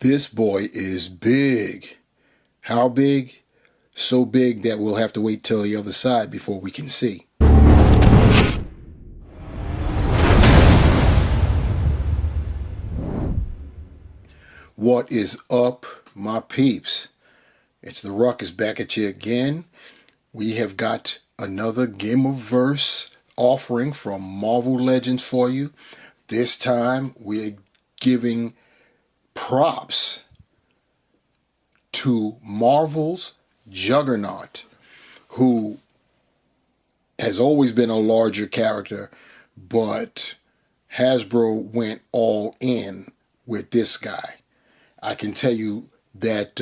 This boy is big. How big? So big that we'll have to wait till the other side before we can see. What is up, my peeps? It's the Ruckus back at you again. We have got another Gamerverse offering from Marvel Legends for you. This time we're giving props to Marvel's Juggernaut, who has always been a larger character, but Hasbro went all in with this guy. I can tell you that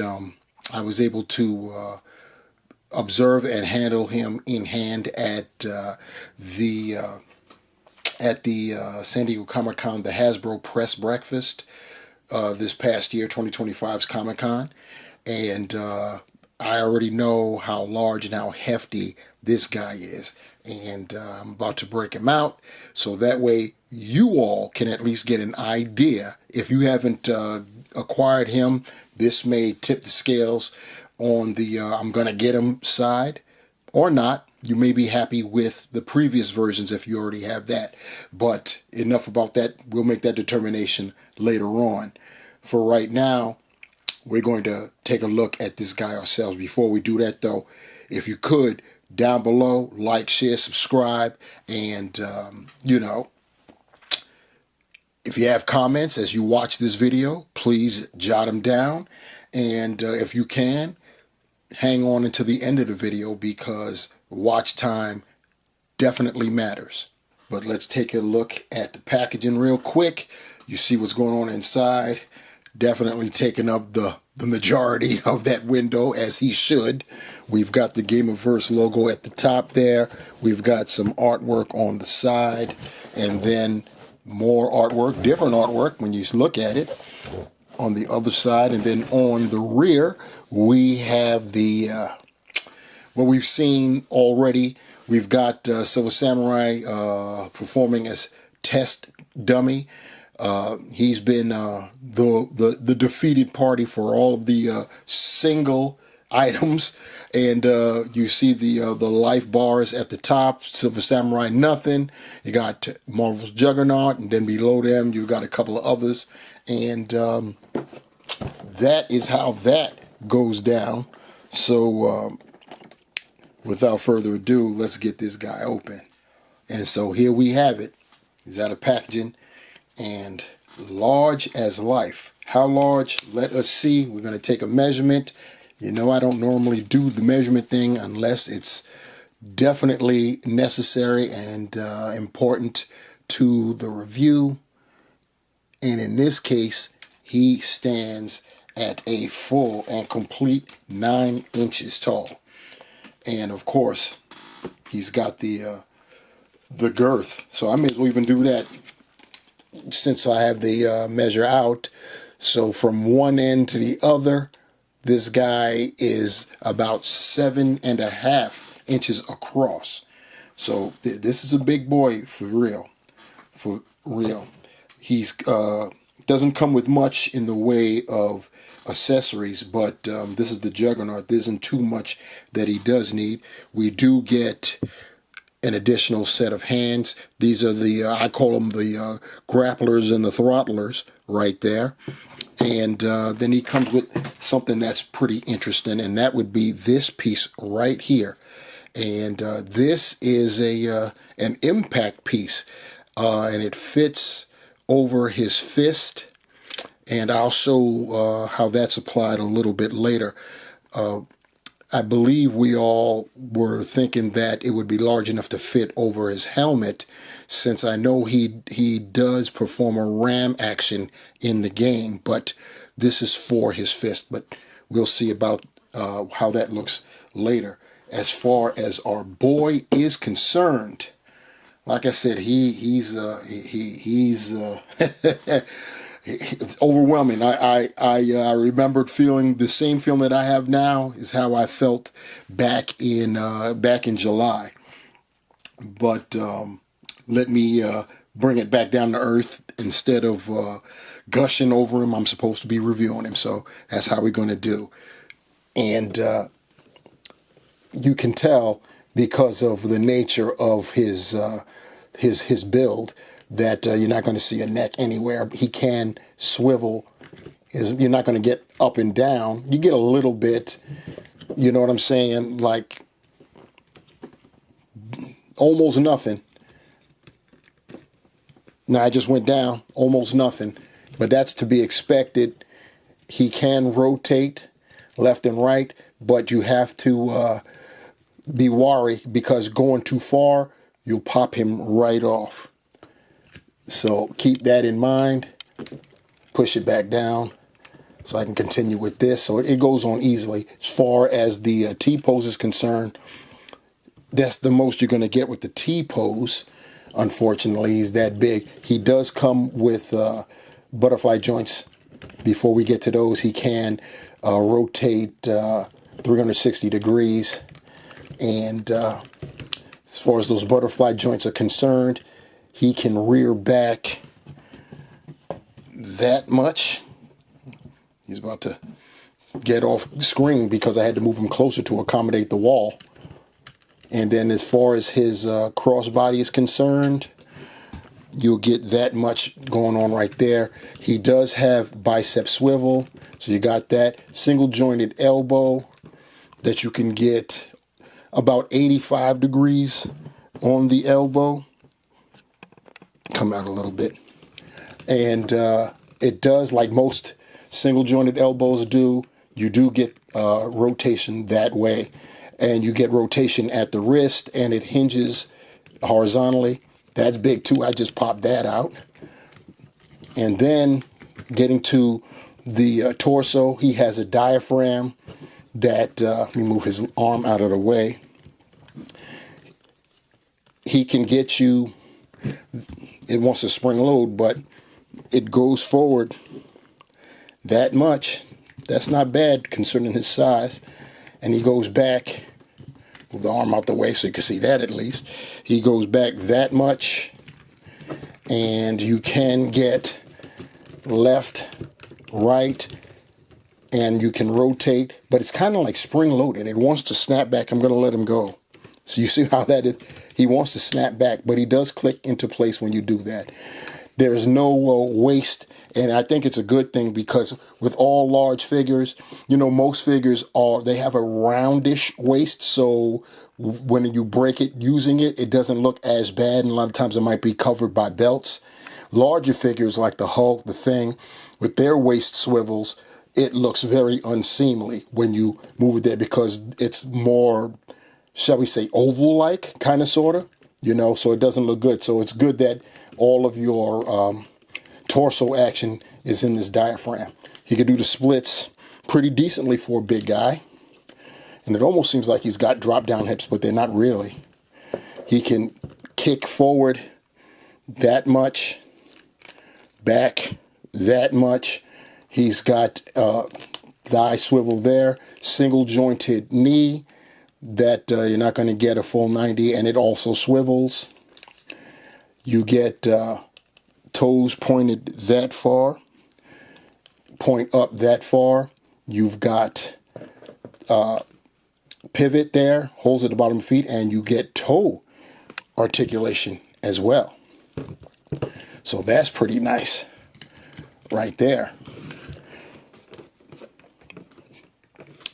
I was able to observe and handle him in hand at the San Diego Comic-Con, the Hasbro Press Breakfast this past year, 2025's Comic-Con. And I already know how large and how hefty this guy is. And I'm about to break him out, so that way you all can at least get an idea. If you haven't acquired him, this may tip the scales on the I'm gonna get him side, or not. You may be happy with the previous versions if you already have that. But enough about that. We'll make that determination later on. For right now, we're going to take a look at this guy ourselves. Before we do that, though, if you could, down below, like, share, subscribe, and, if you have comments as you watch this video, please jot them down. And if you can, hang on until the end of the video, because watch time definitely matters. But let's take a look at the packaging real quick. You see what's going on inside. Definitely taking up the majority of that window, as he should. We've got the Gamerverse logo at the top there. We've got some artwork on the side, and then more artwork, different artwork when you look at it on the other side. And then on the rear, we have the what we've seen already. We've got Silver Samurai performing as test dummy. He's been the defeated party for all of the single items, and you see the life bars at the top. Silver Samurai, nothing. You got Marvel's Juggernaut, and then below them you got a couple of others, and that is how that goes down. So without further ado, let's get this guy open. And so here we have it. He's out of packaging. And large as life. How large? Let us see. We're going to take a measurement. You know, I don't normally do the measurement thing unless it's definitely necessary and important to the review. And in this case, he stands at a full and complete 9 inches tall. And of course, he's got the girth. So I may as well even do that, since I have the measure out. So from one end to the other, this guy is about 7.5 inches across. So this is a big boy for real. For real. He's doesn't come with much in the way of accessories, but this is the Juggernaut. There isn't too much that he does need. We do get an additional set of hands. These are the, I call them the grapplers and the throttlers right there. And then he comes with something that's pretty interesting, and that would be this piece right here. And this is an impact piece, and it fits over his fist. And I'll show how that's applied a little bit later. I believe we all were thinking that it would be large enough to fit over his helmet, since I know he does perform a ram action in the game, but this is for his fist. But we'll see about how that looks later. As far as our boy is concerned, like I said, he's it's overwhelming. I remembered feeling the same feeling that I have now is how I felt back in July. But let me bring it back down to earth instead of gushing over him. I'm supposed to be reviewing him, so that's how we're going to do. And you can tell because of the nature of his build that you're not going to see a neck anywhere. He can swivel. You're not going to get up and down. You get a little bit, you know what I'm saying, like almost nothing. Now I just went down, almost nothing, but that's to be expected. He can rotate left and right, but you have to be wary because going too far, you'll pop him right off. So keep that in mind. Push it back down so I can continue with this. So it goes on easily. As far as the T-pose is concerned, that's the most you're going to get with the T-pose. Unfortunately, he's that big. He does come with butterfly joints. Before we get to those, he can rotate 360 degrees. And as far as those butterfly joints are concerned, he can rear back that much. He's about to get off screen because I had to move him closer to accommodate the wall. And then as far as his crossbody is concerned, you'll get that much going on right there. He does have bicep swivel, so you got that. Single jointed elbow that you can get about 85 degrees on the elbow. Come out a little bit. And it does, like most single jointed elbows do, you do get rotation that way. And you get rotation at the wrist, and it hinges horizontally. That's big too. I just popped that out. And then getting to the torso, he has a diaphragm that, let me move his arm out of the way. He can get you, it wants a spring load, but it goes forward that much. That's not bad concerning his size. And he goes back, move the arm out the way so you can see that at least. He goes back that much, and you can get left, right, and you can rotate, but it's kind of like spring loaded. It wants to snap back. I'm going to let him go. So you see how that is? He wants to snap back, but he does click into place when you do that. There's no waist, and I think it's a good thing because with all large figures, you know, most figures they have a roundish waist, so when you break it using it, it doesn't look as bad, and a lot of times it might be covered by belts. Larger figures like the Hulk, the Thing, with their waist swivels, it looks very unseemly when you move it there because it's more, shall we say, oval-like, kind of, sort of, you know, so it doesn't look good. So it's good that all of your torso action is in this diaphragm. He can do the splits pretty decently for a big guy. And it almost seems like he's got drop-down hips, but they're not really. He can kick forward that much, back that much. He's got thigh swivel there, single-jointed knee that you're not going to get a full 90, and it also swivels. You get toes pointed that far, point up that far. You've got pivot there, holes at the bottom of the feet, and you get toe articulation as well. So that's pretty nice right there.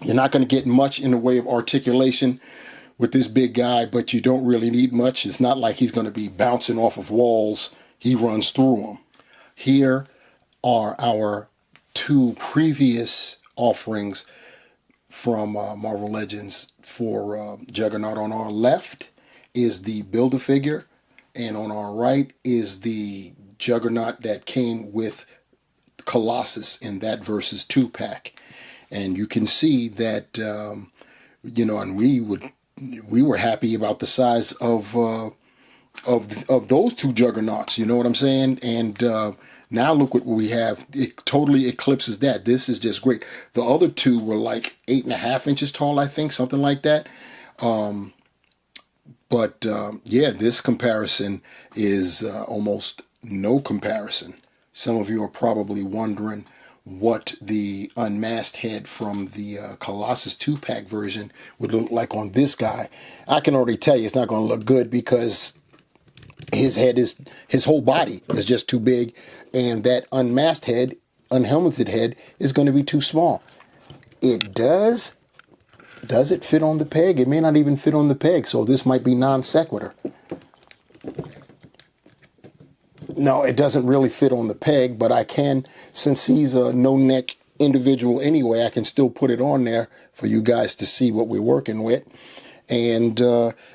You're not going to get much in the way of articulation with this big guy, but you don't really need much. It's not like he's going to be bouncing off of walls. He runs through them. Here are our two previous offerings from Marvel Legends for Juggernaut. On our left is the Build-A-Figure, and on our right is the Juggernaut that came with Colossus in that Versus 2-pack. And you can see that, you know, and we were happy about the size of those two Juggernauts. You know what I'm saying? And now look what we have. It totally eclipses that. This is just great. The other two were like 8.5 inches tall, I think, something like that. Yeah, this comparison is almost no comparison. Some of you are probably wondering what the unmasked head from the Colossus 2-pack version would look like on this guy. I can already tell you it's not going to look good because his whole body is just too big, and that unmasked head, unhelmeted head, is going to be too small. It does it fit on the peg? It may not even fit on the peg, so this might be non sequitur. No, it doesn't really fit on the peg, but I can, since he's a no-neck individual anyway, I can still put it on there for you guys to see what we're working with. And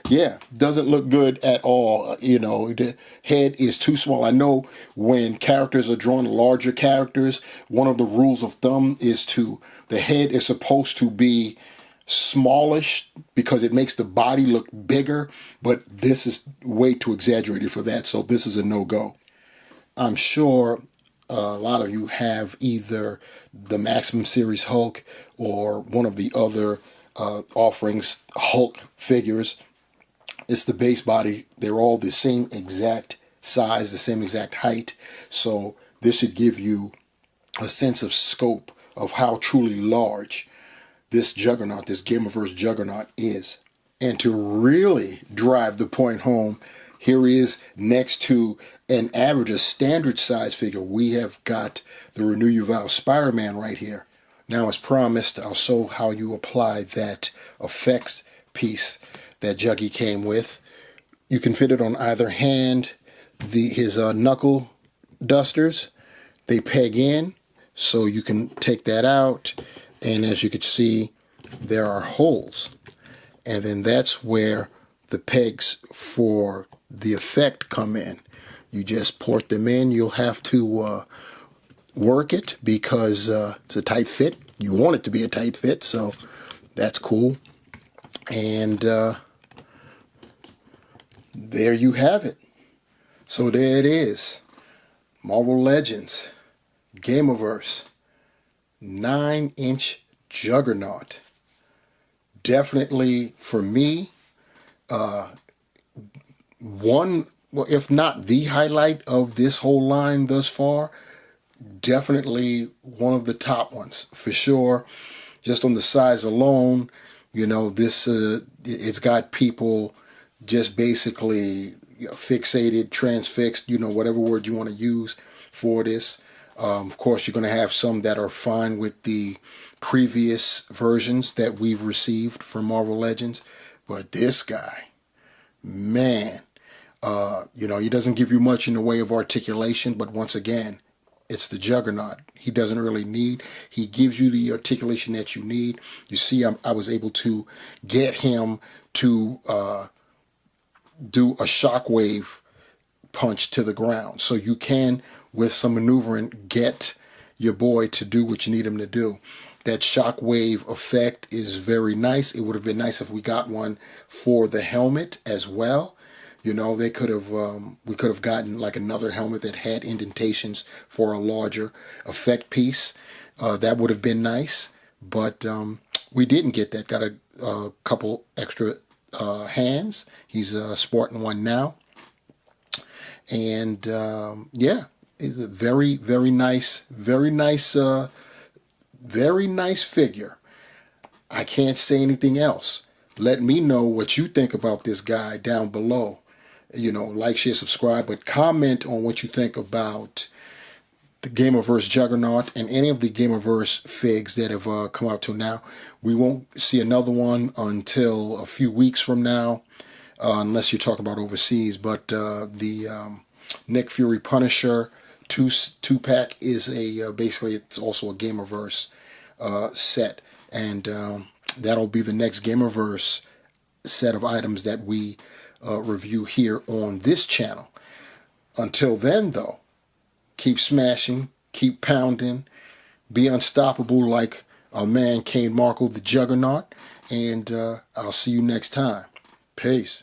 yeah, doesn't look good at all. You know, the head is too small. I know when characters are drawn, larger characters, one of the rules of thumb is the head is supposed to be smallish because it makes the body look bigger, but this is way too exaggerated for that, so this is a no-go. I'm sure a lot of you have either the Maximum Series Hulk or one of the other offerings Hulk figures. It's the base body. They're all the same exact size, the same exact height, so this should give you a sense of scope of how truly large this Juggernaut, this Gamerverse Juggernaut is. And to really drive the point home, here he is next to an average, a standard size figure. We have got the Renew Your Vow Spider-Man right here. Now, as promised, I'll show how you apply that effects piece that Juggy came with. You can fit it on either hand. His knuckle dusters, they peg in, so you can take that out. And as you can see, there are holes. And then that's where the pegs for the effect come in. You just port them in. You'll have to work it because it's a tight fit. You want it to be a tight fit, so that's cool. And there you have it. So there it is. Marvel Legends Gamerverse 9-inch Juggernaut. Definitely, for me, one, well, if not the highlight of this whole line thus far, definitely one of the top ones, for sure. Just on the size alone, you know, this, it's got people just basically fixated, transfixed, you know, whatever word you want to use for this. Of course, you're going to have some that are fine with the previous versions that we've received from Marvel Legends. But this guy, man, you know, he doesn't give you much in the way of articulation. But once again, it's the Juggernaut. He doesn't really need. He gives you the articulation that you need. You see, I was able to get him to do a shockwave punch to the ground. So you can, with some maneuvering, get your boy to do what you need him to do. That shockwave effect is very nice. It would have been nice if we got one for the helmet as well. You know, they could have, we could have gotten like another helmet that had indentations for a larger effect piece. That would have been nice, but we didn't get that. Got a couple extra hands. He's sporting one now. And yeah, it's a very, very nice figure. I can't say anything else. Let me know what you think about this guy down below. You know, like, share, subscribe, but comment on what you think about the Gamerverse Juggernaut and any of the Gamerverse figs that have come out till now. We won't see another one until a few weeks from now, unless you're talking about overseas. But the Nick Fury Punisher two-pack is a basically, it's also a Gamerverse set, and that'll be the next Gamerverse set of items that we review here on this channel. Until then, though, keep smashing, keep pounding, be unstoppable like our man Kane Marco the Juggernaut, and I'll see you next time. Peace.